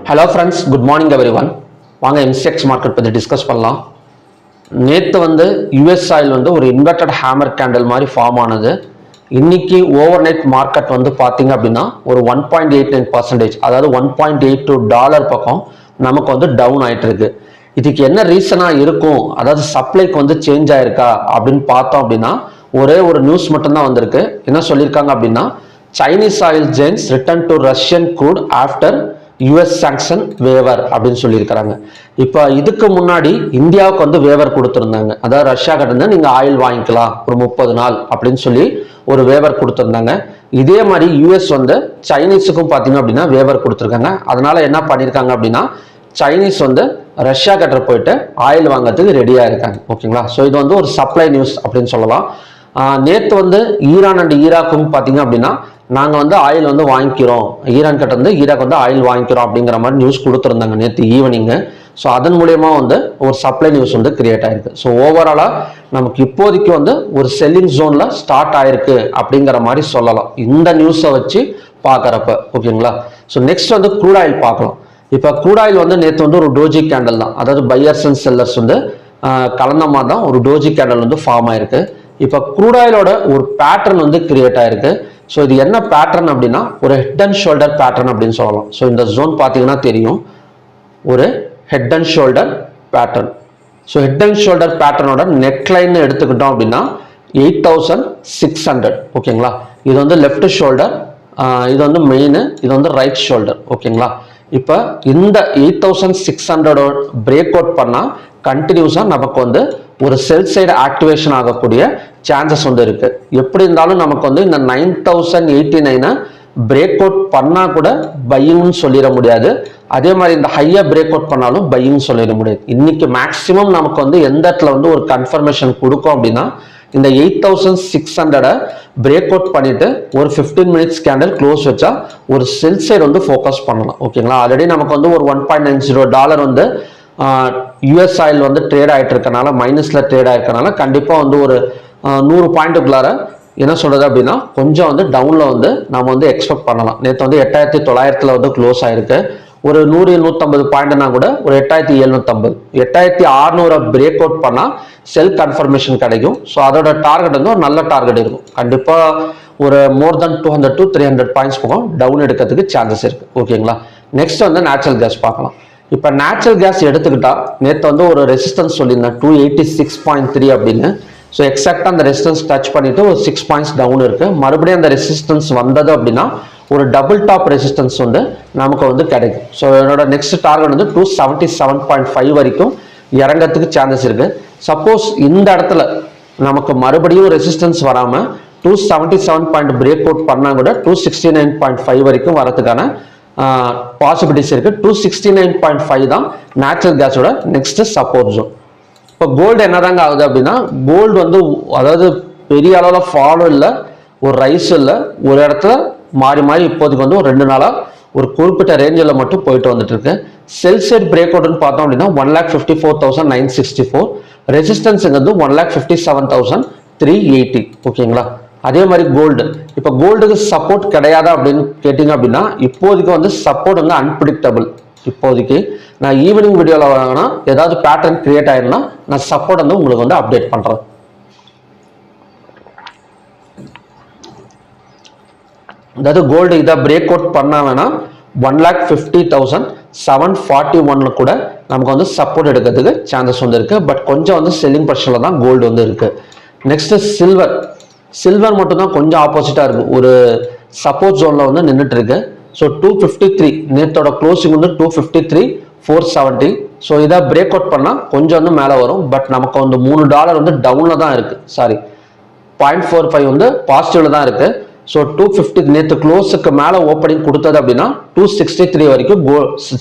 Hello friends, good morning everyone. வாங்க MCX market பற்றி discuss பண்ணலாம். நேற்று யூஎஸ் ஆயில் ஒரு இன்வெர்டட் ஹேமர் கேண்டில் மாதிரி ஃபார்ம் ஆனது. இன்னைக்கு ஓவர் நைட் மார்க்கெட் பார்த்தீங்க அப்படின்னா ஒரு 1.89%, அதாவது $1.82 பக்கம் நமக்கு டவுன் ஆயிட்டு இருக்கு. இதுக்கு என்ன ரீசனாக இருக்கும், அதாவது சப்ளைக்கு சேஞ்ச் ஆயிருக்கா அப்படின்னு பார்த்தோம் அப்படின்னா ஒரே ஒரு நியூஸ் மட்டும்தான் வந்திருக்கு. என்ன சொல்லியிருக்காங்க அப்படின்னா, Chinese oil giants return to Russian crude after US sanction waiver அப்படின்னு சொல்லியிருக்கிறாங்க. இப்போ இதுக்கு முன்னாடி இந்தியாவுக்கு வேவர் கொடுத்துருந்தாங்க. அதாவது ரஷ்யா கிட்ட நீங்க ஆயில் வாங்கிக்கலாம் ஒரு 30 நாள் அப்படின்னு சொல்லி ஒரு வேவர் கொடுத்துருந்தாங்க. இதே மாதிரி யூஎஸ் சைனீஸுக்கும் பார்த்தீங்க அப்படின்னா வேவர் கொடுத்துருக்காங்க. அதனால என்ன பண்ணியிருக்காங்க அப்படின்னா, சைனீஸ் ரஷ்யா கிட்ட போயிட்டு ஆயில் வாங்கிறதுக்கு ரெடியாக இருக்காங்க. ஓகேங்களா? ஸோ இது ஒரு சப்ளை நியூஸ் அப்படின்னு சொல்லலாம். நேற்று ஈரான் அண்ட் ஈராக்கும் பார்த்தீங்க அப்படின்னா நாங்கள் ஆயில் வாங்கிக்கிறோம், ஈரான் கிட்ட ஈராக் ஆயில் வாங்கிக்கிறோம் அப்படிங்கிற மாதிரி நியூஸ் கொடுத்துருந்தாங்க நேற்று ஈவினிங்கு. ஸோ அதன் மூலயமா ஒரு சப்ளை நியூஸ் கிரியேட் ஆயிருக்கு. ஸோ ஓவராலாக நமக்கு இப்போதைக்கு ஒரு செல்லிங் ஜோனில் ஸ்டார்ட் ஆயிருக்கு அப்படிங்கிற மாதிரி சொல்லலாம் இந்த நியூஸை வச்சு பார்க்குறப்ப. ஓகேங்களா? ஸோ நெக்ஸ்ட் க்ரூட் ஆயில் பார்க்கலாம். இப்போ க்ரூட் ஆயில் நேற்று ஒரு டோஜி கேண்டல் தான், அதாவது பையர்ஸ் அண்ட் செல்லர்ஸ் கலந்த மாதிரி தான் ஒரு டோஜி கேண்டல் ஃபார்ம் ஆயிருக்கு. இப்போ க்ரூட் ஆயிலோட ஒரு பேட்டர்ன் கிரியேட் ஆயிருக்கு. ஸோ இது என்ன பேட்டர்ன் அப்படின்னா ஒரு ஹெட் அண்ட் ஷோல்டர் பேட்டர்ன் அப்படின்னு சொல்லலாம். ஸோ இந்த ஜோன் பார்த்தீங்கன்னா தெரியும், ஒரு head and shoulder pattern. So head and shoulder பேட்டர்னோட நெக் லைன் எடுத்துக்கிட்டோம் அப்படின்னா 8600. ஓகேங்களா? இது லெஃப்ட் ஷோல்டர், இது மெயின், இது ரைட் ஷோல்டர். ஓகேங்களா? இப்போ இந்த 8600 பிரேக் அவுட் பண்ணால் கண்டினியூஸாக நமக்கு ஒரு செல் சைடு ஆக்டிவேஷன் ஆகக்கூடிய சான்சஸ் இருக்கு. எப்படி இருந்தாலும் நமக்கு இந்த 9089 பிரேக் அவுட் பண்ணா கூட பையிங்னு சொல்லிட முடியாது. அதே மாதிரி இந்த ஹையா பிரேக் அவுட் பண்ணாலும் பையிங் சொல்லிட முடியாது. இன்னைக்கு மேக்சிமம் நமக்கு எந்த இடத்துல ஒரு கன்ஃபர்மேஷன் கொடுக்கும் அப்படின்னா இந்த 8600 பிரேக் அவுட் பண்ணிட்டு ஒரு 15 மினிட்ஸ் கேண்டில் க்ளோஸ் வச்சா ஒரு செல் சைடு ஃபோக்கஸ் பண்ணலாம். ஓகேங்களா? ஆல்ரெடி நமக்கு ஒரு $1.90 யூஎஸ் ஆயில் ட்ரேட் ஆகிட்டு இருக்கனால, மைனஸ்ல ட்ரேட் ஆயிருக்கனால கண்டிப்பாக ஒரு 100 பாயிண்ட்டுக்குள்ளார என்ன சொல்றது அப்படின்னா கொஞ்சம் டவுன்ல நாம எக்ஸ்பெக்ட் பண்ணலாம். நேற்று 8900 க்ளோஸ் ஆயிருக்கு. ஒரு 100-150 பாயிண்ட்னா கூட ஒரு 8750 8600 பிரேக் அவுட் பண்ணா செல் கன்ஃபர்மேஷன் கிடைக்கும். ஸோ அதோட டார்கெட் ஒரு நல்ல டார்கெட் இருக்கும். கண்டிப்பா ஒரு மோர் தென் 200 to 300 பாயிண்ட்ஸ் போகும் டவுன் எடுக்கிறதுக்கு சான்சஸ் இருக்கு. ஓகேங்களா? நெக்ஸ்ட் நேச்சுரல் கேஸ் பார்க்கலாம். இப்போ நேச்சுரல் கேஸ் எடுத்துக்கிட்டா நேற்று ஒரு ரெசிஸ்டன்ஸ் சொல்லியிருந்தேன் 286.3 அப்படின்னு. ஸோ எக்ஸாக்டாக அந்த ரெசிஸ்டன்ஸ் டச் பண்ணிட்டு ஒரு 6 பாயிண்ட்ஸ் டவுன் இருக்கு. மறுபடியும் அந்த ரெசிஸ்டன்ஸ் வந்தது அப்படின்னா ஒரு டபுள் டாப் ரெசிஸ்டன்ஸ் நமக்கு கிடைக்கும். ஸோ என்னோட நெக்ஸ்ட் டார்கெட் 277.5 வரைக்கும் இறங்கிறதுக்கு சான்சஸ் இருக்கு. சப்போஸ் இந்த இடத்துல நமக்கு மறுபடியும் ரெசிஸ்டன்ஸ் வராமல் 277 பாயிண்ட் பிரேக் அவுட் பண்ணா கூட 269.5 வரைக்கும் வரதுக்கான பாசிபிலிட்டிஸ் இருக்கு. 269.5 தான் நேச்சுரல் கேஸோட நெக்ஸ்ட் சப்போர்ட் ஜோன். இப்போ கோல்டு என்னதாங்க ஆகுது அப்படின்னா, கோல்டு அதாவது பெரிய அளவில் ஃபாலோ இல்லை, ஒரு ரைஸ் இல்லை, ஒரு இடத்துல மாறி மாறி இப்போதைக்கு ஒரு 2 நாளாக ஒரு குறிப்பிட்ட ரேஞ்சில் மட்டும் போயிட்டு வந்துட்டு இருக்கு. செல் சைட் பிரேக் அவுட்னு பார்த்தோம் அப்படின்னா 1,54,964, ரெசிஸ்டன்ஸ் 1,57,380. ஓகேங்களா? அதே மாதிரி கோல்டு, இப்போ கோல்டுக்கு சப்போர்ட் கிடையாதா அப்படின்னு கேட்டீங்க அப்படின்னா இப்போதைக்கு சப்போர்ட் அன்பிரிடிக்டபிள். இப்போதைக்கு நான் ஈவினிங் வீடியோவில் வாங்கினா ஏதாவது பேட்டர்ன் கிரியேட் ஆயிருந்தா நான் சப்போர்ட் உங்களுக்கு அப்டேட் பண்றேன். அதாவது கோல்டு இதை பிரேக் அவுட் பண்ணா வேணா 1,50,741 கூட நமக்கு சப்போர்ட் எடுக்கிறதுக்கு சான்சஸ் இருக்கு. பட் கொஞ்சம் செல்லிங் ப்ரெஷர்ல தான் கோல்டு இருக்கு. Next silver. சில்வர் மட்டும் தான் கொஞ்சம் ஆப்போசிட்டா இருக்கு, ஒரு சப்போர்ட் ஜோன்ல நின்றுட்டு இருக்கு. ஸோ 253 நேற்றோட க்ளோசிங் 253,470. ஸோ இதை பிரேக் அவுட் பண்ணா கொஞ்சம் மேலே வரும். பட் நமக்கு $3 டவுன்ல தான் இருக்கு. சாரி, 0.45 பாசிட்டிவ்ல தான் இருக்கு. ஸோ 250 நேற்று க்ளோஸுக்கு மேலே ஓப்பனிங் கொடுத்தது அப்படின்னா 263 வரைக்கும்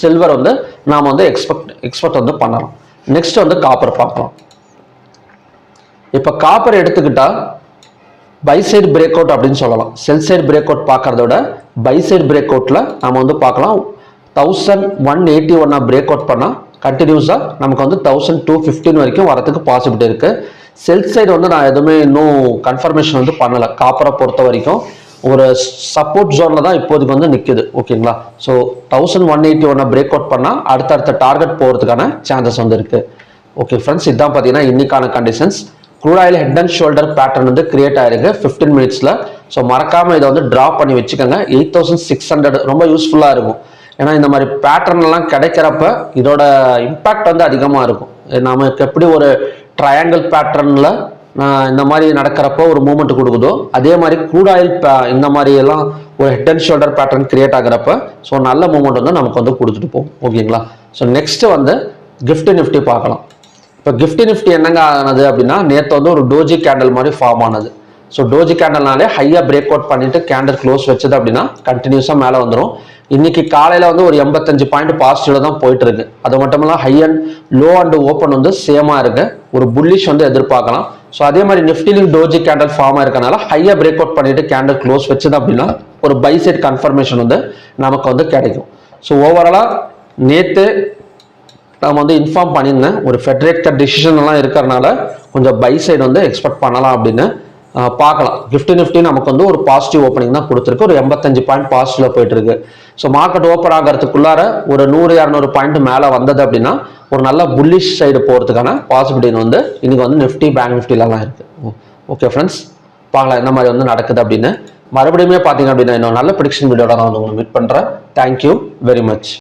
சில்வர் நாம எக்ஸ்பெக்ட் பண்ணலாம். நெக்ஸ்ட் காப்பர் பார்க்கலாம். இப்போ காப்பர் எடுத்துக்கிட்டா பை சைடு பிரேக் அவுட் அப்படின்னு சொல்லலாம். செல் சைடு பிரேக் அவுட் பார்க்கறத விட பை சைடு பிரேக் அவுட்ல நாம பார்க்கலாம். 1181 பிரேக் அவுட் பண்ணா கண்டினியூஸா நமக்கு 1215 வரைக்கும் வரதுக்கு பாசிபிலிட்டி இருக்கு. செல் சைடு நான் எதுவுமே இன்னும் கன்ஃபர்மேஷன் பண்ணல. காப்பரை பொறுத்த வரைக்கும் ஒரு சப்போர்ட் ஜோனில் தான் இப்போதைக்கு வந்து நிற்குது. ஓகேங்களா? ஸோ 1181 பிரேக் அவுட் பண்ணால் அடுத்தடுத்த டார்கெட் போகிறதுக்கான சான்சஸ் வந்து இருக்குது. ஓகே ஃப்ரெண்ட்ஸ், இதுதான் பார்த்தீங்கன்னா இன்னைக்கான conditions. Crude oil head and shoulder pattern வந்து கிரியேட் ஆயிருக்கு 15 மினிட்ஸில். ஸோ மறக்காமல் இதை வந்து ட்ரா பண்ணி வச்சுக்கோங்க. 8600 ரொம்ப யூஸ்ஃபுல்லாக இருக்கும். ஏன்னா இந்த மாதிரி பேட்டர்ன்லாம் கிடைக்கிறப்ப இதோட இம்பேக்ட் வந்து அதிகமாக இருக்கும். நமக்கு எப்படி ஒரு ட்ரையாங்கிள் பேட்டர்னில் இந்த மாதிரி நடக்கிறப்போ ஒரு மூமெண்ட் கொடுக்குதோ, அதே மாதிரி க்ரூட் ஆயில் இந்த மாதிரி எல்லாம் ஒரு head and shoulder pattern create ஆகிறப்ப ஸோ நல்ல மூமெண்ட் வந்து நமக்கு வந்து கொடுத்துட்டு போகும். ஓகேங்களா? ஸோ நெக்ஸ்ட் வந்து கிஃப்ட் நிஃப்டி பார்க்கலாம். இப்போ கிஃப்ட் நிஃப்டி என்னங்க ஆனது அப்படின்னா, நேற்று வந்து ஒரு டோஜி கேண்டல் மாதிரி ஃபார்ம் ஆனது. ஸோ டோஜி கேண்டல்னாலே ஹையாக பிரேக் அவுட் பண்ணிட்டு கேண்டல் க்ளோஸ் வச்சது அப்படின்னா கண்டினியூஸாக மேலே வந்துடும். இன்னைக்கு காலையில் வந்து ஒரு 85 பாயிண்ட் பாசிட்டிவ்ல தான் போயிட்டு இருக்கு. அது மட்டும் இல்லாமல் high and low and open வந்து சேமாக இருக்கு. ஒரு புல்லிஷ் வந்து எதிர்பார்க்கலாம். ஸோ அதே மாதிரி நிஃப்டிலையும் டோஜி கேண்டல் ஃபார்ம் ஆயிருக்கனால ஹையாக பிரேக் அவுட் பண்ணிட்டு கேண்டல் க்ளோஸ் வச்சது அப்படின்னா ஒரு பை சைட் கன்ஃபர்மேஷன் வந்து நமக்கு வந்து கிடைக்கும். ஸோ ஓவராலாக நேற்று நம்ம வந்து இன்ஃபார்ம் பண்ணியிருந்தேன், ஒரு ஃபெடரேட் கட் டிசிஷன் எல்லாம் இருக்கிறனால கொஞ்சம் பை சைடு வந்து எக்ஸ்பெக்ட் பண்ணலாம் அப்படின்னு பார்க்கலாம். கிஃப்ட் நிஃப்டி நமக்கு வந்து ஒரு பாசிட்டிவ் ஓப்பனிங் தான் கொடுத்துருக்கு. ஒரு 85 பாயிண்ட் பாசிட்டிவ்ல போயிட்டு இருக்கு. ஸோ மார்க்கெட் ஓப்பன் ஆகிறதுக்குள்ளார ஒரு 100-200 பாயிண்ட் மேலே வந்தது அப்படின்னா ஒரு நல்ல புல்லிஷ் சைடு போகிறதுக்கான பாசிபிலிட்டி வந்து இன்னைக்கு வந்து நிஃப்டி பேங்க் நிஃப்டிலலாம் இருக்கு. ஓகே ஃப்ரெண்ட்ஸ், பார்க்கலாம் என்ன மாதிரி வந்து நடக்குது அப்படின்னு. மறுபடியுமே பார்த்தீங்க அப்படின்னா இன்னும் நல்ல ப்ரெடிக்ஷன் வீடியோட நான் வந்து உங்களை மீட் பண்ணுறேன். Thank you very much.